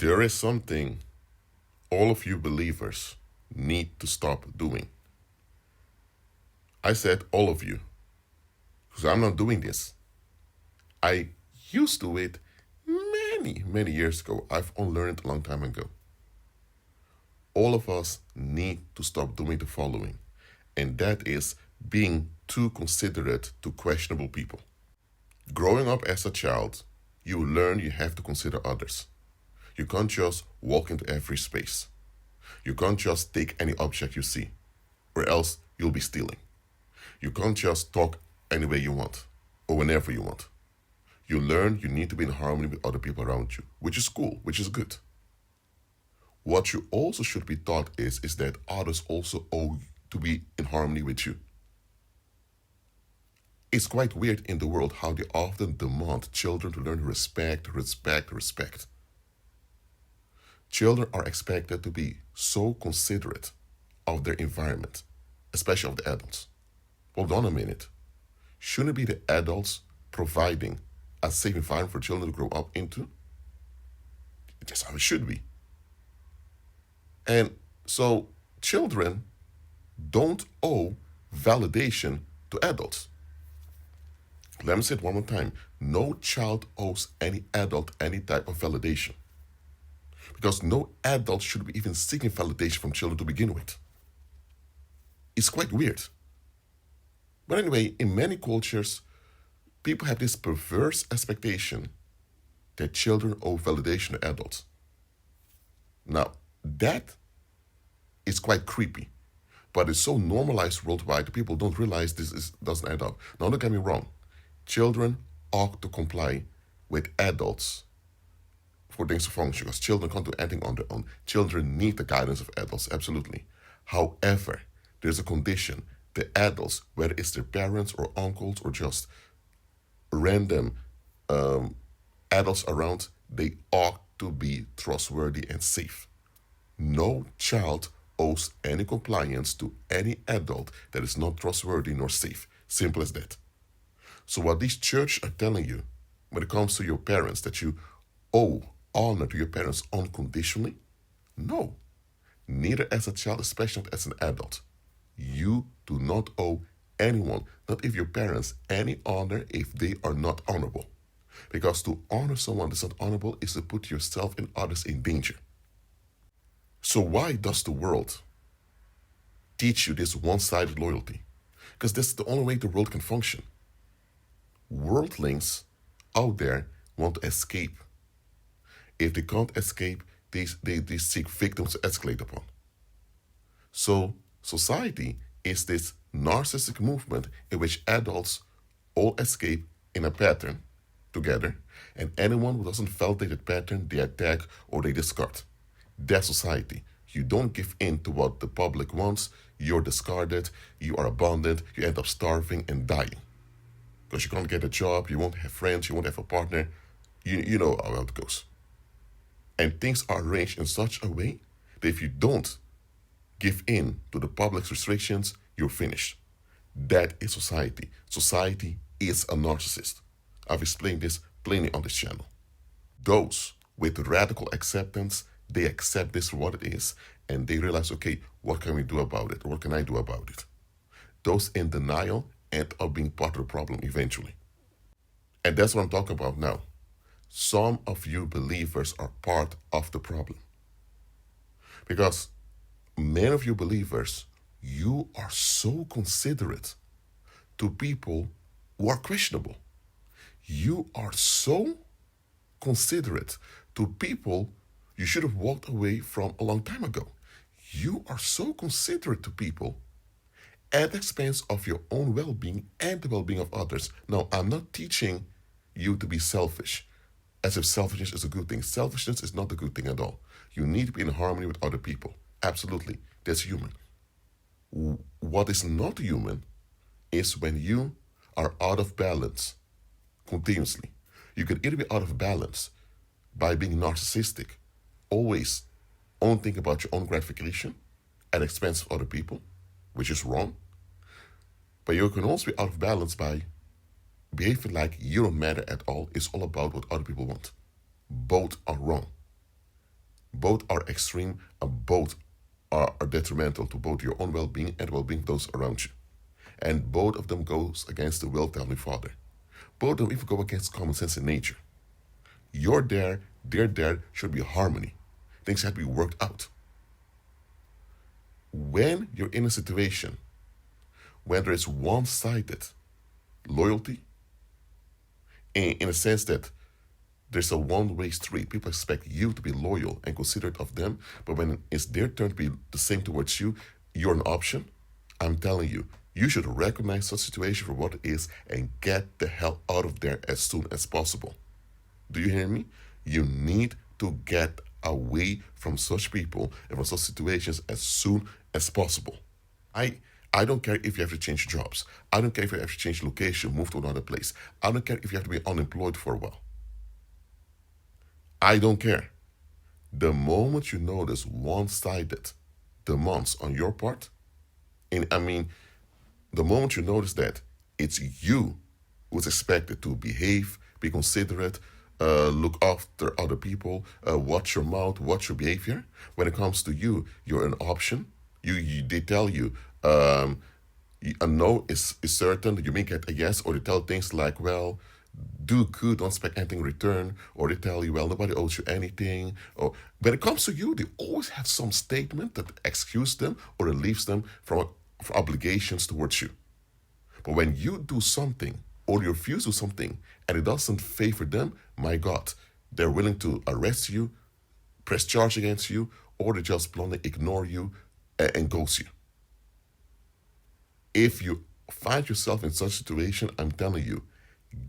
There is something all of you believers need to stop doing. I said all of you, because I'm not doing this. I used to it many years ago. I've unlearned a long time ago. All of us need to stop doing the following, and that is being too considerate to questionable people. Growing up as a child, you learn you have to consider others. You can't just walk into every space. You can't just take any object you see, or else you'll be stealing. You can't just talk any way you want, or whenever you want. You learn you need to be in harmony with other people around you, which is cool, which is good. What you also should be taught is that others also owe to be in harmony with you. It's quite weird in the world how they often demand children to learn respect. Children are expected to be so considerate of their environment, especially of the adults. Hold on a minute. Shouldn't it be the adults providing a safe environment for children to grow up into? That's how it should be. And so children don't owe validation to adults. Let me say it one more time. No child owes any adult any type of validation. Because no adult should be even seeking validation from children to begin with. It's quite weird. But anyway, in many cultures, people have this perverse expectation that children owe validation to adults. Now, that is quite creepy, but it's so normalized worldwide that people don't realize doesn't add up. Now, don't get me wrong. Children ought to comply with adults for things to function, because children can't do anything on their own. Children need the guidance of adults, absolutely. However, there's a condition. The adults, whether it's their parents or uncles or just random adults around, they ought to be trustworthy and safe. No child owes any compliance to any adult that is not trustworthy nor safe. Simple as that. So what these churches are telling you when it comes to your parents, that you owe honor to your parents unconditionally? No. Neither as a child, especially not as an adult. You do not owe anyone, not if your parents, any honor if they are not honorable. Because to honor someone that's not honorable is to put yourself and others in danger. So why does the world teach you this one-sided loyalty? Because that's the only way the world can function. Worldlings out there want to escape. If they can't escape, they seek victims to escalate upon. So society is this narcissistic movement in which adults all escape in a pattern together, and anyone who doesn't validate that pattern, they attack or they discard. That's society. You don't give in to what the public wants, you're discarded, you are abandoned, you end up starving and dying. Because you can't get a job, you won't have friends, you won't have a partner. You know how it goes. And things are arranged in such a way that if you don't give in to the public's restrictions, you're finished. That is society. Society is a narcissist. I've explained this plainly on this channel. Those with radical acceptance, they accept this for what it is, and they realize, okay, what can we do about it? What can I do about it? Those in denial end up being part of the problem eventually. And that's what I'm talking about now. Some of you believers are part of the problem. Because many of you believers, you are so considerate to people who are questionable. You are so considerate to people you should have walked away from a long time ago. You are so considerate to people at the expense of your own well-being and the well-being of others. Now, I'm not teaching you to be selfish, as if selfishness is a good thing. Selfishness is not a good thing at all. You need to be in harmony with other people. Absolutely, that's human. What is not human is when you are out of balance continuously. You can either be out of balance by being narcissistic, always only think about your own gratification at the expense of other people, which is wrong. But you can also be out of balance by behaving like you don't matter at all. It's all about what other people want. Both are wrong. Both are extreme and both are detrimental to both your own well-being and well-being of those around you. And both of them goes against the will of the Heavenly Father. Both of them even go against common sense in nature. You're there, they're there, should be harmony. Things have to be worked out. When you're in a situation where there is one-sided loyalty, in a sense that there's a one-way street. People expect you to be loyal and considerate of them, but when it's their turn to be the same towards you, you're an option. I'm telling you, you should recognize such situation for what it is and get the hell out of there as soon as possible. Do you hear me? You need to get away from such people and from such situations as soon as possible. I don't care if you have to change jobs. I don't care if you have to change location, move to another place. I don't care if you have to be unemployed for a while. I don't care. The moment you notice one-sided demands on your part, the moment you notice that it's you who's expected to behave, be considerate, look after other people, watch your mouth, watch your behavior. When it comes to you, you're an option. They tell you a no is certain. You may get a yes, or they tell things like, well, do good, don't expect anything in return, or they tell you, well, nobody owes you anything. Or when it comes to you, they always have some statement that excuses them or relieves them from obligations towards you. But when you do something or you refuse to do something and it doesn't favor them, my God, they're willing to arrest you, press charge against you, or they just bluntly ignore you and ghost you. If you find yourself in such a situation, I'm telling you,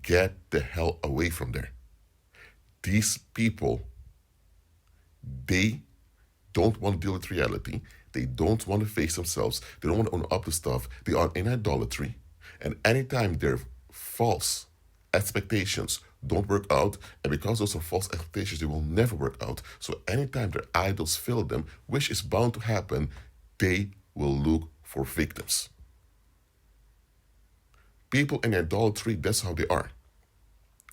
get the hell away from there. These people, they don't want to deal with reality. They don't want to face themselves. They don't want to own up to stuff. They are in idolatry. And anytime their false expectations don't work out, and because those are false expectations, they will never work out. So anytime their idols fail them, which is bound to happen, they will look for victims. People in idolatry, that's how they are.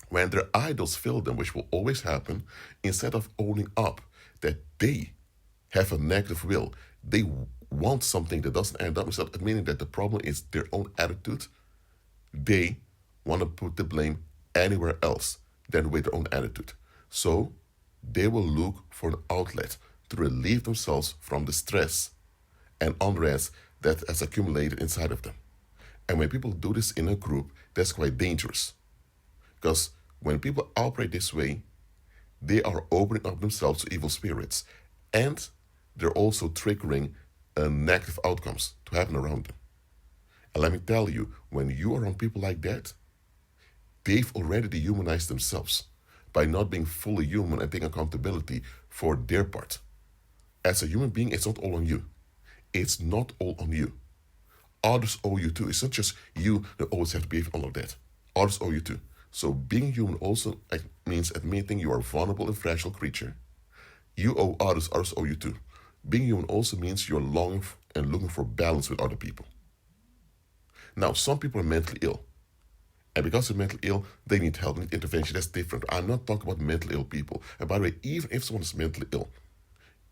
When their idols fail them, which will always happen, instead of owning up that they have a negative will, they want something that doesn't end up, instead of admitting that the problem is their own attitude, they want to put the blame anywhere else than with their own attitude. So they will look for an outlet to relieve themselves from the stress and unrest that has accumulated inside of them. And when people do this in a group, that's quite dangerous. Because when people operate this way, they are opening up themselves to evil spirits. And they're also triggering negative outcomes to happen around them. And let me tell you, when you are around people like that, they've already dehumanized themselves by not being fully human and taking accountability for their part. As a human being, it's not all on you. It's not all on you. Others owe you too. It's not just you that always have to behave all of that. Others owe you too. So being human also means admitting you are a vulnerable and fragile creature. You owe others owe you too. Being human also means you're longing and looking for balance with other people. Now, some people are mentally ill. And because they're mentally ill, they need help, they need intervention. That's different. I'm not talking about mentally ill people. And by the way, even if someone is mentally ill,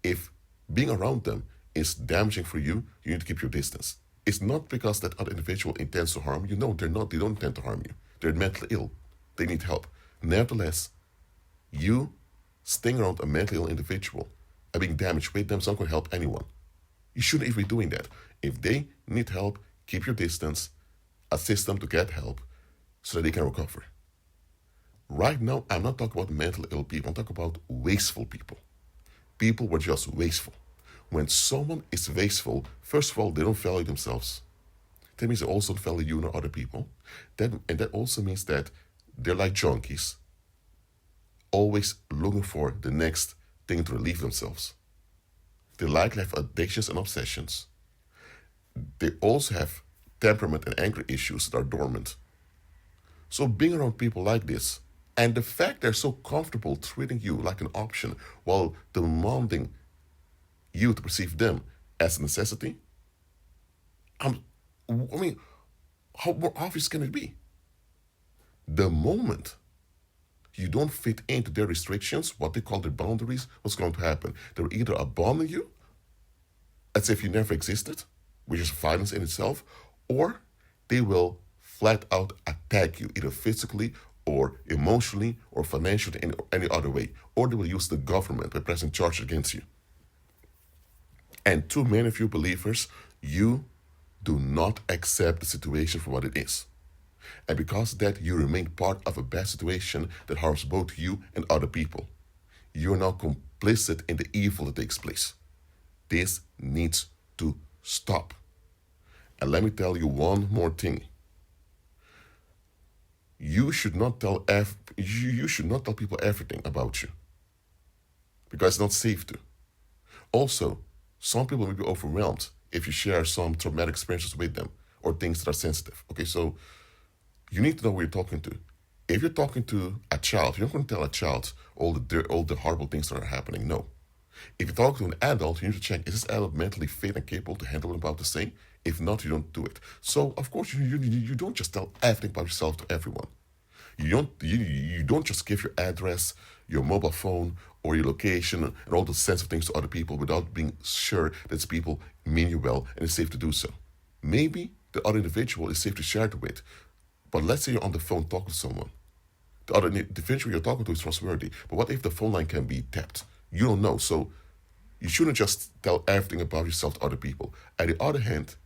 if being around them is damaging for you, you need to keep your distance. It's not because that other individual intends to harm you. No, they're not. They don't intend to harm you. They're mentally ill. They need help. Nevertheless, you staying around a mentally ill individual and being damaged with them is not going to help anyone. You shouldn't even be doing that. If they need help, keep your distance, assist them to get help so that they can recover. Right now, I'm not talking about mentally ill people. I'm talking about wasteful people. People who are just wasteful. When someone is wasteful, first of all, they don't value themselves. That means they also don't value you or other people. And that also means that they're like junkies, always looking for the next thing to relieve themselves. They likely have addictions and obsessions. They also have temperament and anger issues that are dormant. So being around people like this, and the fact they're so comfortable treating you like an option while demanding you to perceive them as a necessity, how more obvious can it be? The moment you don't fit into their restrictions, what they call their boundaries, what's going to happen? They will either abandon you as if you never existed, which is violence in itself, or they will flat out attack you, either physically or emotionally or financially in any other way, or they will use the government by pressing charges against you. And too many of you believers, you do not accept the situation for what it is. And because of that, you remain part of a bad situation that harms both you and other people. You are now complicit in the evil that takes place. This needs to stop. And let me tell you one more thing. You should not tell people everything about you, because it's not safe to. Also, some people may be overwhelmed if you share some traumatic experiences with them or things that are sensitive. Okay, so you need to know who you're talking to. If you're talking to a child, you're not going to tell a child all the horrible things that are happening. No. If you talk to an adult, you need to check, is this adult mentally fit and capable to handle what I'm about to say? If not, you don't do it. So, of course, you don't just tell everything about yourself to everyone. You don't just give your address, your mobile phone, or your location, and all the sensitive things to other people without being sure that these people mean you well and it's safe to do so. Maybe the other individual is safe to share it with, but let's say you're on the phone talking to someone. The other individual you're talking to is trustworthy, but what if the phone line can be tapped? You don't know, so you shouldn't just tell everything about yourself to other people. On the other hand,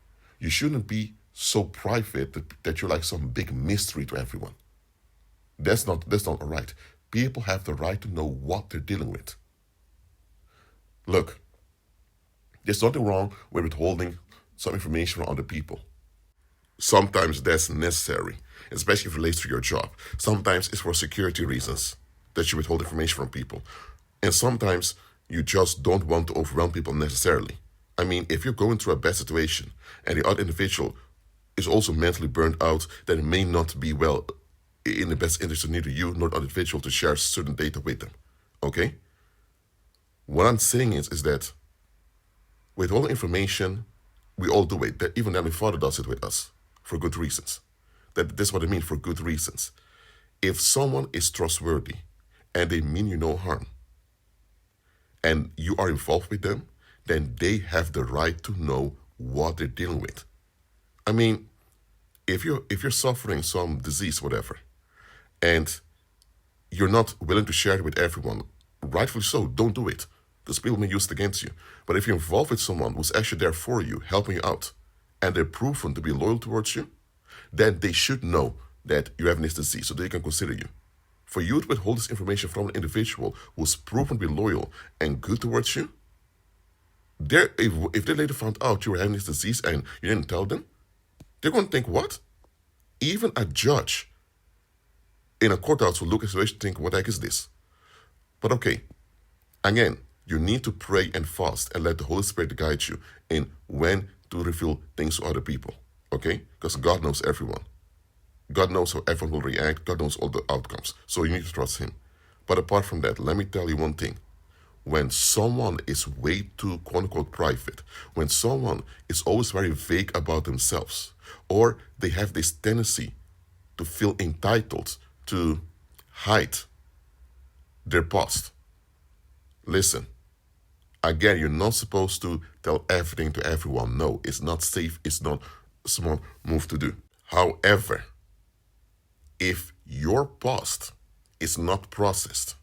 you shouldn't be so private that you're like some big mystery to everyone. That's not all right. People have the right to know what they're dealing with. Look, there's nothing wrong with withholding some information from other people. Sometimes that's necessary, especially if it relates to your job. Sometimes it's for security reasons that you withhold information from people. And sometimes you just don't want to overwhelm people necessarily. I mean, if you're going through a bad situation and the other individual is also mentally burnt out, then it may not be well in the best interest of neither you nor the individual to share certain data with them. Okay? What I'm saying is that with all the information, we all do it. Even Heavenly Father does it with us for good reasons. That's what I mean, for good reasons. If someone is trustworthy and they mean you no harm, and you are involved with them, then they have the right to know what they're dealing with. I mean, if you're suffering some disease, whatever, and you're not willing to share it with everyone, rightfully so, don't do it, because people may use it against you. But if you're involved with someone who's actually there for you, helping you out, and they're proven to be loyal towards you, then they should know that you have this disease so they can consider you. For you to withhold this information from an individual who's proven to be loyal and good towards you, if they later found out you were having this disease and you didn't tell them, they're going to think, what? Even a judge in a courthouse will look at the situation and think, what the heck is this? But okay, again, you need to pray and fast and let the Holy Spirit guide you in when to reveal things to other people, okay? Because God knows everyone. God knows how everyone will react. God knows all the outcomes. So you need to trust Him. But apart from that, let me tell you one thing. When someone is way too, quote-unquote, private, when someone is always very vague about themselves, or they have this tendency to feel entitled to hide their past, listen, again, you're not supposed to tell everything to everyone. No, it's not safe. It's not a smart move to do. However, if your past is not processed,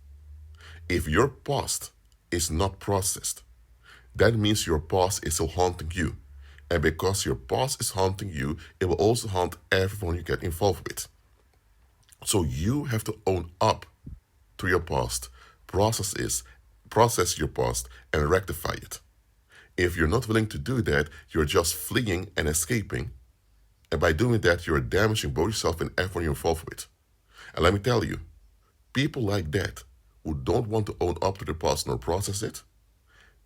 that means your past is still haunting you. And because your past is haunting you, it will also haunt everyone you get involved with. So you have to own up to your past, process your past, and rectify it. If you're not willing to do that, you're just fleeing and escaping. And by doing that, you're damaging both yourself and everyone you're involved with. And let me tell you, people like that who don't want to own up to their past nor process it,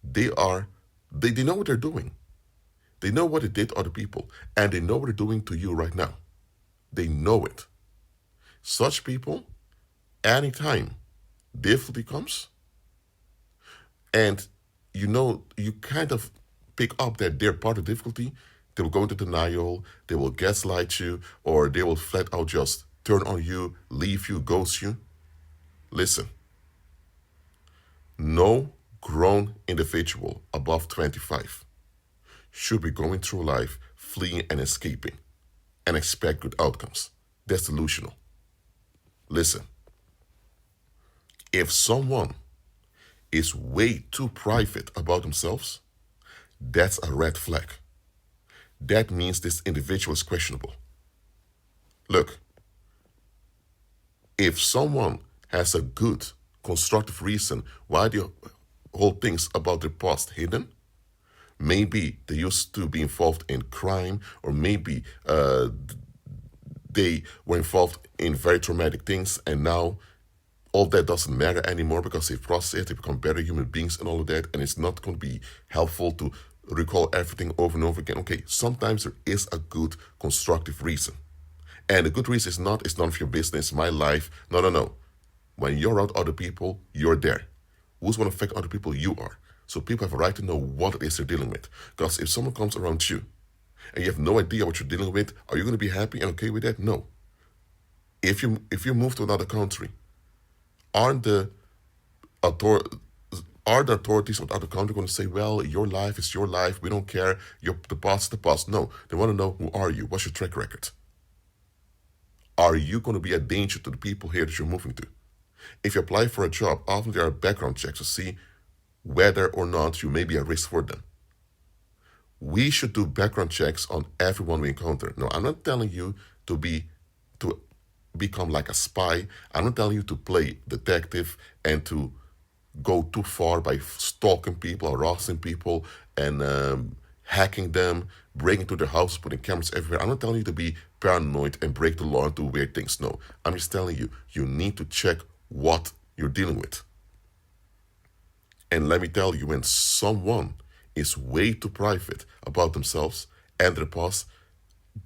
they know what they're doing. They know what they did to other people, and they know what they're doing to you right now. They know it. Such people, anytime difficulty comes, and you kind of pick up that they're part of the difficulty, they will go into denial, they will gaslight you, or they will flat out just turn on you, leave you, ghost you. Listen, no grown individual above 25 should be going through life fleeing and escaping and expect good outcomes. That's delusional. Listen, if someone is way too private about themselves, that's a red flag. That means this individual is questionable. Look, if someone has a good, constructive reason why they hold things about their past hidden, maybe they used to be involved in crime, or maybe they were involved in very traumatic things, and now all that doesn't matter anymore because they've processed it, they become better human beings and all of that, and it's not going to be helpful to recall everything over and over again. Okay, sometimes there is a good, constructive reason. And the good reason is not, it's none of your business, my life. No, no, no. When you're around other people, you're there. Who's going to affect other people? You are. So people have a right to know what it is they're dealing with. Because if someone comes around you and you have no idea what you're dealing with, are you going to be happy and okay with that? No. If you move to another country, aren't the authorities of the other country going to say, well, your life is your life, we don't care, the past is the past? No. They want to know, who are you? What's your track record? Are you going to be a danger to the people here that you're moving to? If you apply for a job, often there are background checks to see whether or not you may be a risk for them. We should do background checks on everyone we encounter. No, I'm not telling you to become like a spy. I'm not telling you to play detective and to go too far by stalking people, harassing people, and hacking them, breaking into their house, putting cameras everywhere. I'm not telling you to be paranoid and break the law and do weird things. No, I'm just telling you, you need to check what you're dealing with. And let me tell you, when someone is way too private about themselves and their past,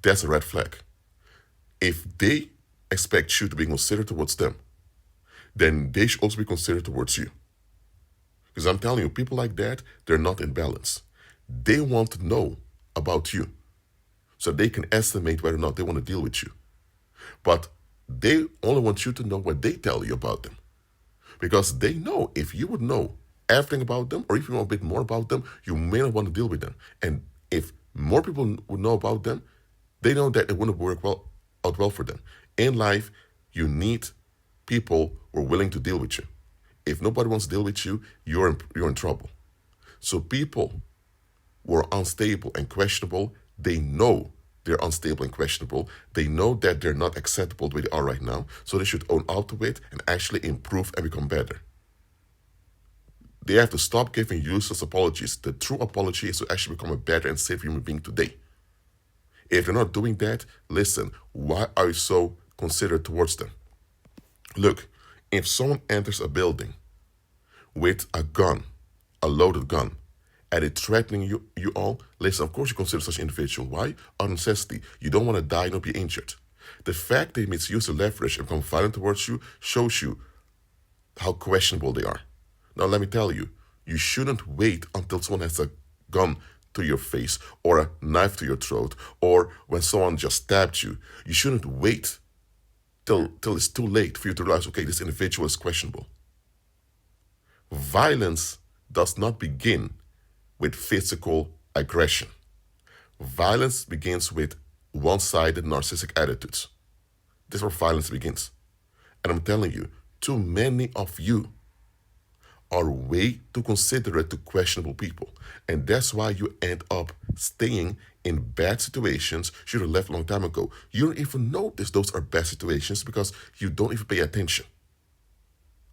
that's a red flag. If they expect you to be considerate towards them, then they should also be considerate towards you. Because I'm telling you, people like that, they're not in balance. They want to know about you so they can estimate whether or not they want to deal with you. But they only want you to know what they tell you about them. Because they know if you would know everything about them, or if you know a bit more about them, you may not want to deal with them. And if more people would know about them, they know that it wouldn't work out well for them. In life, you need people who are willing to deal with you. If nobody wants to deal with you, you're in trouble. So people who are unstable and questionable, they know they're unstable and questionable. They know that they're not acceptable the way they are right now. So they should own out to it and actually improve and become better. They have to stop giving useless apologies. The true apology is to actually become a better and safer human being today. If you're not doing that, listen, why are you so considerate towards them? Look, if someone enters a building with a gun, a loaded gun, and it's threatening you all, listen, of course you consider such an individual. Why? Out of necessity. You don't want to die nor be injured. The fact they misuse the leverage and become violent towards you shows you how questionable they are. Now let me tell you, you shouldn't wait until someone has a gun to your face or a knife to your throat, or when someone just stabbed you. You shouldn't wait till it's too late for you to realize, okay, this individual is questionable. Violence does not begin with physical aggression. Violence begins with one-sided narcissistic attitudes. This is where violence begins. And I'm telling you, too many of you are way too considerate to questionable people. And that's why you end up staying in bad situations you should have left a long time ago. You don't even notice those are bad situations because you don't even pay attention.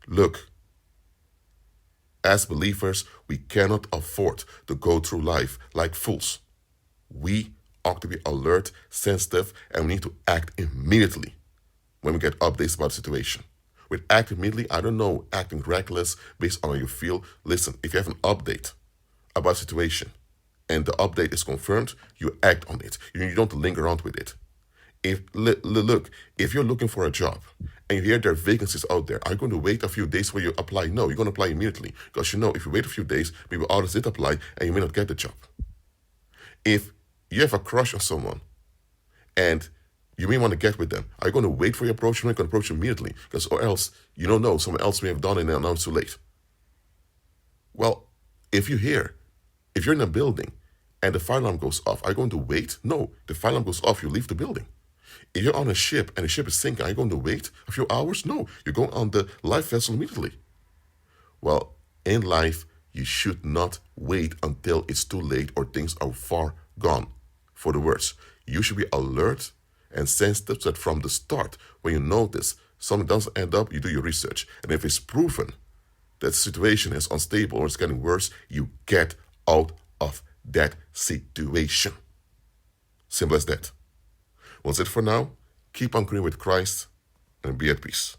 Look, as believers, we cannot afford to go through life like fools. We ought to be alert, sensitive, and we need to act immediately when we get updates about the situation. With act immediately, I don't know, acting reckless based on how you feel. Listen, if you have an update about a situation and the update is confirmed, you act on it. You don't linger around with it. Look, if you're looking for a job and you hear there are vacancies out there, are you going to wait a few days before you apply? No, you're going to apply immediately. Because you know, if you wait a few days, maybe others did apply and you may not get the job. If you have a crush on someone and You may want to get with them. Are you going to wait for your approach? You're not going to approach immediately, because or else you don't know. Someone else may have done it and now it's too late. Well, if you're in a building and the fire alarm goes off, are you going to wait? No, the fire alarm goes off, you leave the building. If you're on a ship and the ship is sinking, are you going to wait a few hours? No, you're going on the life vessel immediately. Well, in life, you should not wait until it's too late or things are far gone for the worse. You should be alert and sensitive so that from the start, when you notice something doesn't end up, you do your research. And if it's proven that the situation is unstable or it's getting worse, you get out of that situation. Simple as that. Well, that's it for now. Keep on growing with Christ and be at peace.